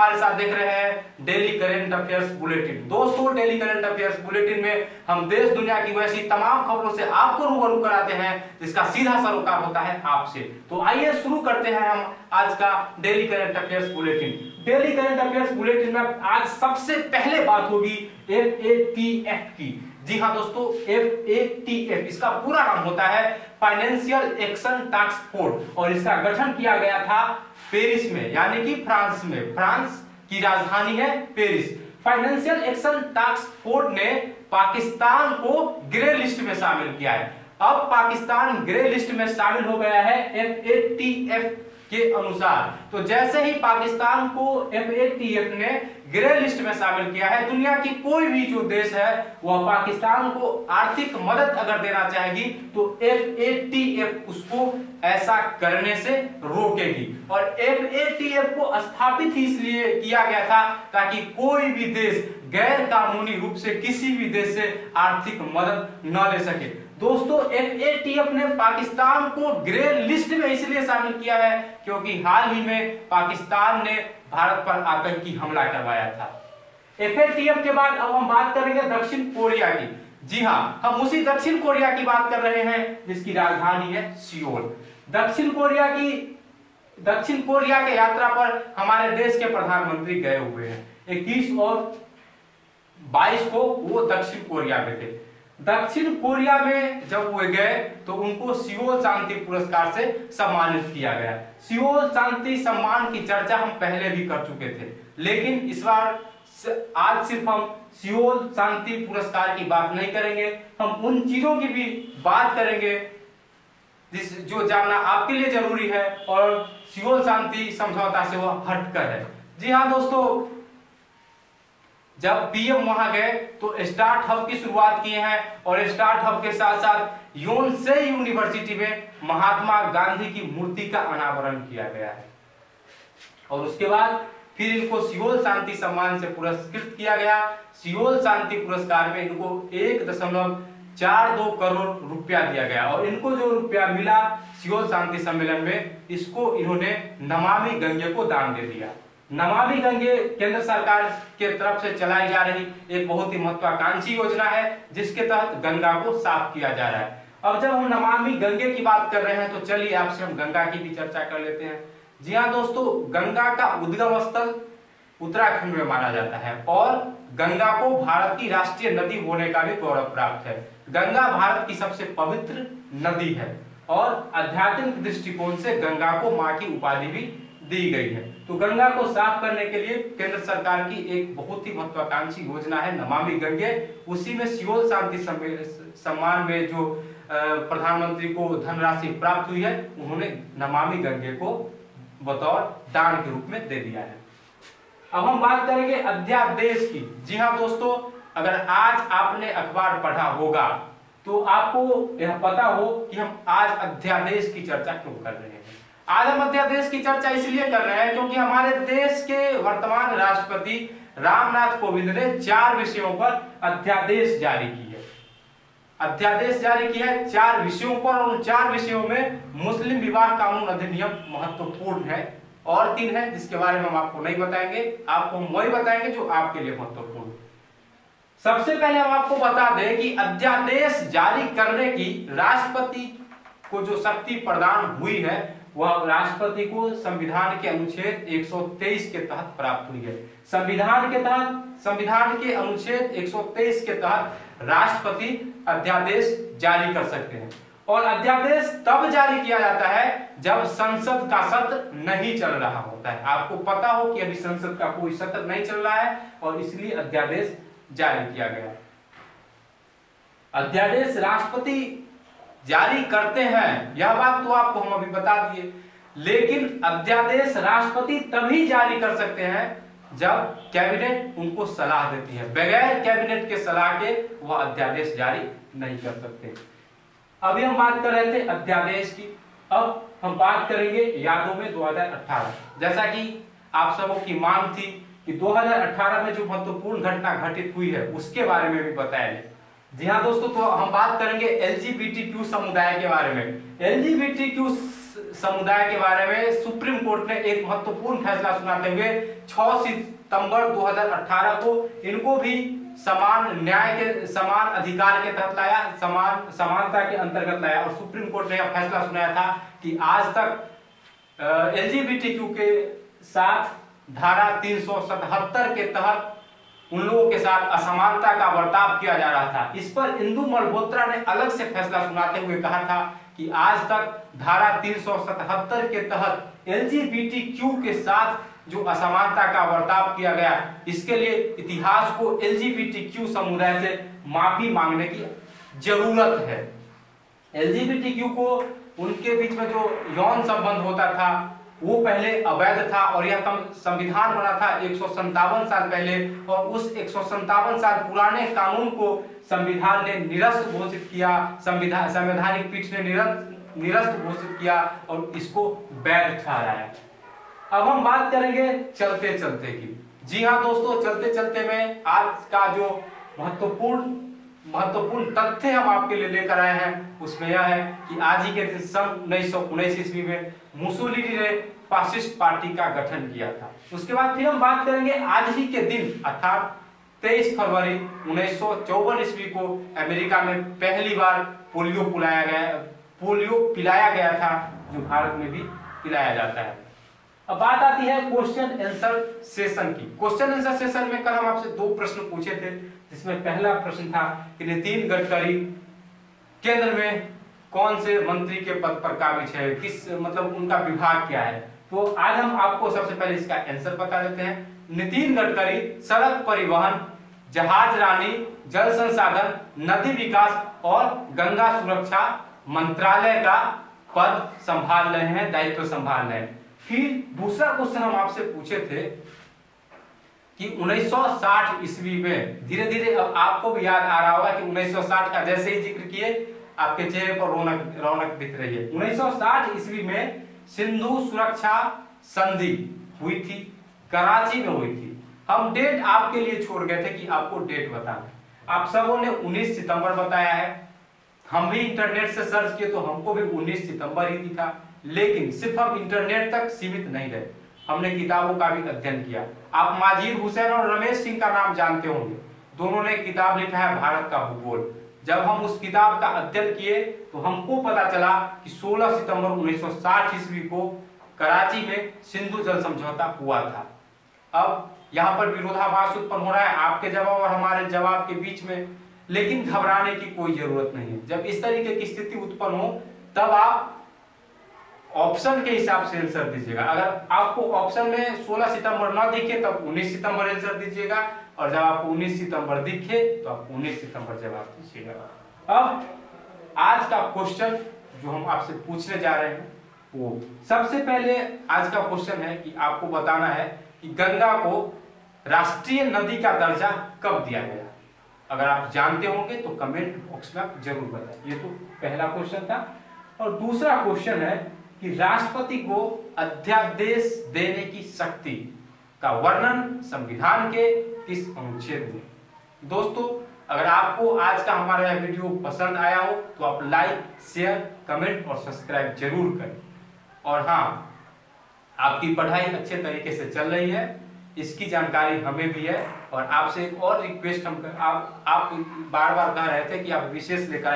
हमारे साथ देख रहे हैं डेली करंट अफेयर्स बुलेटिन। दोस्तों, डेली करंट अफेयर्स बुलेटिन में हम देश दुनिया की वैसी तमाम खबरों से आपको रूबरू कराते हैं जिसका सीधा सरोकार होता है आपसे। तो आइए शुरू करते हैं हम आज का daily current affairs bulletin. Daily current affairs bulletin में आज सबसे पहले बात होगी FATF की। जी हाँ दोस्तों, FATF इसका पूरा नाम होता है फाइनेंशियल एक्शन टास्क फोर्स और इसका गठन किया गया था पेरिस में, यानी कि फ्रांस में। फ्रांस की राजधानी है Paris. Financial action task force ने पाकिस्तान को ग्रे लिस्ट में शामिल किया है। अब पाकिस्तान ग्रे लिस्ट में शामिल हो गया है FATF के अनुसार। तो जैसे ही पाकिस्तान को FATF ने ग्रे लिस्ट में शामिल किया है, दुनिया की कोई भी जो देश है वह पाकिस्तान को आर्थिक मदद अगर देना चाहेगी तो FATF उसको ऐसा करने से रोकेगी। और FATF को स्थापित ही इसलिए किया गया था ताकि कोई भी देश गैर कानूनी रूप से किसी भी देश से आर्थिक मदद न ले सके। दोस्तों, FATF ने पाकिस्तान को ग्रे लिस्ट में इसलिए शामिल किया है क्योंकि हाल ही में पाकिस्तान ने भारत पर आतंकी हमला करवाया था। FATF के बाद अब हम बात करेंगे दक्षिण कोरिया की। जी हाँ, हम उसी दक्षिण कोरिया की बात कर रहे हैं जिसकी राजधानी है सियोल। दक्षिण कोरिया के यात्रा पर हमारे देश के प्रधानमंत्री गए हुए हैं। 21 और 22 को वो दक्षिण कोरिया में थे। दक्षिण कोरिया में जब वो गए तो उनको सियोल शांति पुरस्कार से सम्मानित किया गया। सियोल शांति सम्मान की चर्चा हम पहले भी कर चुके थे, लेकिन इस बार आज सिर्फ हम सियोल शांति पुरस्कार की बात नहीं करेंगे, हम उन चीजों की भी बात करेंगे जो जानना आपके लिए जरूरी है और सियोल शांति समझौता से वह हटकर है। जी हाँ दोस्तों, जब PM वहां गए तो स्टार्ट हब की शुरुआत किए हैं और स्टार्ट हब के साथ साथ योनसेई यूनिवर्सिटी में महात्मा गांधी की मूर्ति का अनावरण किया गया है। और उसके बाद फिर इनको सियोल शांति सम्मान से पुरस्कृत किया गया। सियोल शांति पुरस्कार में इनको 1.42 करोड़ रुपया दिया गया और इनको जो रुपया मिला सियोल शांति सम्मेलन में, इसको इन्होंने नमामि गंगे को दान दे दिया। नमामि गंगे केंद्र सरकार के तरफ से चलाई जा रही एक बहुत ही महत्वाकांक्षी योजना है जिसके तहत गंगा को साफ किया जा रहा है। अब जब हम नमामि गंगे की बात कर रहे हैं तो चलिए आपसे हम गंगा की भी चर्चा कर लेते हैं। जी हाँ दोस्तों, गंगा का उद्गम स्थल उत्तराखंड में माना जाता है और गंगा को भारत की राष्ट्रीय नदी होने का भी गौरव प्राप्त है। गंगा भारत की सबसे पवित्र नदी है और आध्यात्मिक दृष्टिकोण से गंगा को मां की उपाधि भी दी गई है। तो गंगा को साफ करने के लिए केंद्र सरकार की एक बहुत ही महत्वाकांक्षी योजना है नमामि गंगे। उसी में सियोल शांति सम्मान में जो प्रधानमंत्री को धनराशि प्राप्त हुई है, उन्होंने नमामि गंगे को बतौर दान के रूप में दे दिया है। अब हम बात करेंगे अध्यादेश की। जी हाँ दोस्तों, अगर आज आपने अखबार पढ़ा होगा तो आपको यह पता हो कि हम आज अध्यादेश की चर्चा क्यों कर रहे हैं। आज हम अध्यादेश की चर्चा इसलिए कर रहे हैं क्योंकि हमारे देश के वर्तमान राष्ट्रपति रामनाथ कोविंद ने 4 विषयों पर अध्यादेश जारी की है। अध्यादेश जारी किया है 4 विषयों पर और उन 4 विषयों में मुस्लिम विवाह कानून अधिनियम महत्वपूर्ण है और 3 है जिसके बारे में हम आपको नहीं बताएंगे, आपको हम वही बताएंगे जो आपके लिए महत्वपूर्ण। सबसे पहले हम आपको बता दें कि अध्यादेश जारी करने की राष्ट्रपति को जो शक्ति प्रदान हुई है वह राष्ट्रपति को संविधान के अनुच्छेद 123 के तहत प्राप्त हुई है। संविधान के अनुच्छेद 123 के तहत राष्ट्रपति अध्यादेश जारी कर सकते हैं और अध्यादेश तब जारी किया जाता है जब संसद का सत्र नहीं चल रहा होता है। आपको पता हो कि अभी संसद का कोई सत्र नहीं चल रहा है और इसलिए अध्यादेश जारी किया गया। अध्यादेश राष्ट्रपति जारी करते हैं, यह बात तो आपको हम अभी बता दिए, लेकिन अध्यादेश राष्ट्रपति तभी जारी कर सकते हैं जब कैबिनेट उनको सलाह देती है। बगैर कैबिनेट के सलाह के वह अध्यादेश जारी नहीं कर सकते। अभी हम बात कर रहे थे अध्यादेश की, अब हम बात करेंगे यादों में 2018। जैसा कि आप सबों की मांग थी कि 2018 में जो महत्वपूर्ण घटना घटित हुई है उसके बारे में भी बताया जाए। जी हाँ दोस्तों, तो हम बात करेंगे LGBTQ समुदाय के बारे में। LGBTQ समुदाय के बारे में सुप्रीम कोर्ट ने एक महत्वपूर्ण फैसला सुनाते हुए 6 सितंबर 2018 को इनको भी समान न्याय के, समान अधिकार के तहत लाया, समानता के अंतर्गत लाया। और सुप्रीम कोर्ट ने यह फैसला सुनाया था कि आज तक LGBTQ के साथ धारा 377 के तहत उन लोगों के साथ असमानता का बर्ताव किया जा रहा था। इस पर इंदु मल्होत्रा ने अलग से फैसला सुनाते हुए कहा था कि आज तक धारा 377 के तहत LGBTQ के साथ जो असमानता का बर्ताव किया गया, इसके लिए इतिहास को LGBTQ समुदाय से माफी मांगने की जरूरत है। LGBTQ को उनके बीच में जो यौन संबंध होता था वो पहले अवैध था और यह संविधान बना था 157 साल पहले, और उस 157 साल पुराने कानून को संविधान ने निरस्त घोषित किया, संवैधानिक पीठ ने निरस्त घोषित किया और इसको वैध ठहराया। अब हम बात करेंगे चलते चलते की। जी हाँ दोस्तों, चलते चलते में आज का जो महत्वपूर्ण तथ्य हम आपके लिए लेकर आए हैं उसमें यह है कि आज ही के दिन सन 1919 ईस्वी में मुसोलिनी ने फासिस्ट पार्टी का गठन किया था। उसके बाद फिर हम बात करेंगे आज ही के दिन अर्थात 23 फरवरी 1954 ईस्वी को अमेरिका में पहली बार पोलियो पिलाया गया था, जो भारत में भी पिलाया जाता है। अब बात आती है क्वेश्चन आंसर सेशन की। क्वेश्चन आंसर सेशन में कल हम आपसे 2 प्रश्न पूछे थे, जिसमें पहला प्रश्न था कि नितिन गडकरी केंद्र में कौन से मंत्री के पद पर काबिज है, किस मतलब उनका विभाग क्या है। तो आज हम आपको सबसे पहले इसका आंसर बता देते हैं। नितिन गडकरी सड़क परिवहन, जहाजरानी, जल संसाधन, नदी विकास और गंगा सुरक्षा मंत्रालय का पद संभाल रहे हैं, दायित्व संभाल रहे हैं। फिर दूसरा क्वेश्चन हम आपसे पूछे थे कि 1960 ईस्वी में, धीरे धीरे अब आपको भी याद आ रहा होगा कि 1960 का जैसे ही जिक्र किए आपके चेहरे पर रौनक दिख रही है। 1960 ईस्वी में सिंधु सुरक्षा संधि हुई थी, कराची में हुई थी। हम डेट आपके लिए छोड़ गए थे कि आपको डेट बताना। आप सबों ने 19 सितंबर बताया है, हम भी इंटरनेट से सर्च किए तो हमको भी 19 सितंबर ही दिखा, लेकिन सिर्फ हम इंटरनेट तक सीमित नहीं रहे, हमने किताबों का भी अध्ययन किया। आप माजिद हुसैन और रमेश सिंह का नाम जानते होंगे, दोनों ने किताब लिखा है भारत का भूगोल। जब हम उस किताब का अध्ययन किए तो हमको पता चला कि 16 सितंबर 1960 ईस्वी को कराची में सिंधु जल समझौता हुआ था। अब यहाँ पर विरोधाभास उत्पन्न हो रहा है आपके जवाब और हमारे जवाब के बीच में, लेकिन घबराने की कोई जरूरत नहीं है। जब इस तरीके की स्थिति उत्पन्न हो तब आप ऑप्शन के हिसाब से आंसर दीजिएगा। अगर आपको ऑप्शन में 16 सितंबर ना दिखे तब 19 सितंबर आंसर दीजिएगा, और जब आपको 19 सितंबर दिखे तो आप 19 सितंबर जवाब दीजिएगा। अब आज का क्वेश्चन जो हम आपसे पूछने जा रहे हैं वो सबसे पहले आज का क्वेश्चन है कि आपको बताना है कि गंगा को राष्ट्रीय नदी का दर्जा कब दिया गया। अगर आप जानते होंगे तो कमेंट बॉक्स में आप जरूर बताएं। ये तो पहला क्वेश्चन था। और दूसरा क्वेश्चन है कि राष्ट्रपति को अध्यादेश देने की शक्ति का वर्णन संविधान के किस अनुच्छेद में। दोस्तों, अगर आपको आज का हमारा यह वीडियो पसंद आया हो तो आप लाइक, शेयर, कमेंट और सब्सक्राइब जरूर करें। और हाँ, आपकी पढ़ाई अच्छे तरीके से चल रही है, इसकी जानकारी हमें भी है। और आपसे एक और रिक्वेस्ट आप बार बार कह रहे थे कि आप विशेष लेकर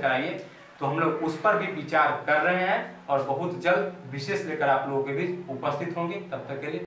आइए, तो हम लोग उस पर भी विचार कर रहे हैं और बहुत जल्द विशेष लेकर आप लोगों के बीच उपस्थित होंगे। तब तक के लिए